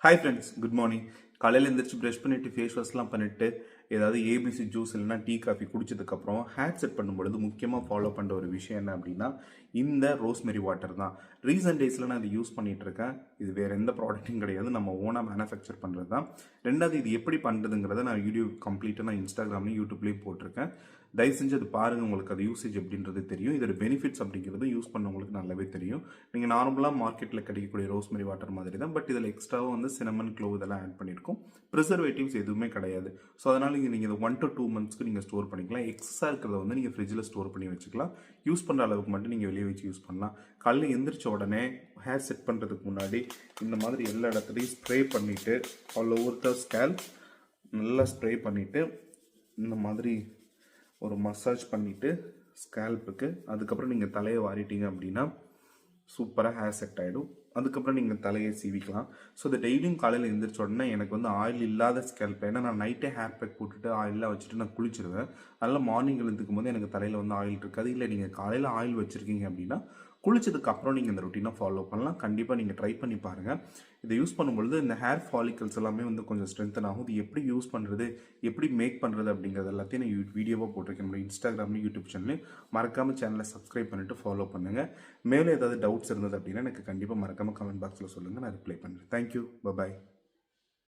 Hi friends, good morning. காலையில் எழுந்திரிச்சு brush பண்ணிவிட்டு ஃபேஸ் வாஷ்லாம் பண்ணிவிட்டு ஏதாவது ஏபிசி ஜூஸ் இல்லைனா டீ காஃபி குடிச்சதுக்கப்புறம் ஹேர் செட் பண்ணும்பொழுது முக்கியமாக ஃபாலோ பண்ணுற ஒரு விஷயம் என்ன அப்படின்னா இந்த ரோஸ்மெரி வாட்டர் தான். ரீசன்ட் டேஸில் நான் இது யூஸ் பண்ணிகிட்டு இருக்கேன். இது வேறு எந்த ப்ராடக்ட்டும் கிடையாது, நம்ம ஓனாக மேனுஃபேக்சர் பண்ணுறது தான். ரெண்டாவது, இது எப்படி பண்ணுறதுங்கிறத நான் வீடியோ கம்ப்ளீட்டாக நான் இன்ஸ்டாகிராம்லேயும் யூடியூப்லேயும் போட்டிருக்கேன். தயவு செஞ்சு அது பாருங்கள், உங்களுக்கு அது யூசேஜ் எப்படின்றது தெரியும். இதோட பெனிஃபிட்ஸ் அப்படிங்கிறது யூஸ் பண்ணவங்களுக்கு நல்லாவே தெரியும். நீங்கள் நார்மலாக மார்க்கெட்டில் கிடைக்கக்கூடிய ரோஸ்மெரி வாட்டர் மாதிரி தான், பட் இதில் எக்ஸ்ட்ராவாக வந்து சினமன், க்ளோவ் இதெல்லாம் ஆட் பண்ணியிருக்கோம். ப்ரிசர்வேட்டிவ்ஸ் எதுவுமே கிடையாது. ஸோ அதனால் நீங்கள் இதை 1 to 2 monthsக்கு நீங்கள் ஸ்டோர் பண்ணிக்கலாம். எக்ஸஸாக இருக்கிறத வந்து நீங்கள் ஃப்ரிட்ஜில் ஸ்டோர் பண்ணி வச்சுக்கலாம். யூஸ் பண்ணுற அளவுக்கு மட்டும் நீங்கள் வெளியே வச்சு யூஸ் பண்ணலாம். காலையில் எந்திரிச்ச உடனே ஹேர் செட் பண்ணுறதுக்கு முன்னாடி இந்த மாதிரி எல்லா இடத்துலையும் ஸ்ப்ரே பண்ணிவிட்டு ஆல் ஓவர் த ஸ்கேல் நல்லா ஸ்ப்ரே பண்ணிவிட்டு இந்த மாதிரி ஒரு மசாஜ் பண்ணிவிட்டு ஸ்கேல்ப்புக்கு அதுக்கப்புறம் நீங்கள் தலையை வாரிட்டீங்க அப்படின்னா சூப்பராக ஹேர் செட் ஆகிடும். அதுக்கப்புறம் நீங்கள் தலையை சீவிக்கலாம். ஸோ இந்த டெய்லியும் காலையில் எழுந்திரிச்ச உடனே எனக்கு வந்து ஆயில் இல்லாத ஸ்கேல்ப், ஏன்னா நான் நைட்டே ஹேர் பேக் போட்டுட்டு ஆயிலெலாம் வச்சுட்டு நான் குளிச்சிடுவேன். அதனால் மார்னிங் எழுந்துக்கும் போது எனக்கு தலையில் வந்து ஆயில் இருக்காது. இல்லை நீங்கள் காலையில் ஆயில் வச்சுருக்கீங்க அப்படின்னா குளிச்சதுக்கப்புறம் நீங்கள் இந்த ரொட்டீனை ஃபாலோ பண்ணலாம். கண்டிப்பாக நீங்கள் ட்ரை பண்ணி பாருங்கள். இதை யூஸ் பண்ணும்பொழுது இந்த ஹேர் ஃபாலிக்கல்ஸ் எல்லாமே வந்து கொஞ்சம் ஸ்ட்ரென்தன் ஆகும். இது எப்படி யூஸ் பண்ணுறது, எப்படி மேக் பண்ணுறது அப்படிங்கிறது எல்லாத்தையும் நான் வீடியோவாக போட்டிருக்கேன் நம்மளோட இன்ஸ்டாகிராம்லேயும் யூடியூப் சேனல்லையும். மறக்காமல் சேனலை சப்ஸ்கிரைப் பண்ணிவிட்டு ஃபாலோ பண்ணுங்கள். மேலே ஏதாவது டவுட்ஸ் இருந்தது அப்படின்னா எனக்கு கண்டிப்பாக மறக்காமல் கமெண்ட் பாக்ஸில் சொல்லுங்கள், நான் ரிப்ளை பண்ணுறேன். தேங்க்யூ, பாய்.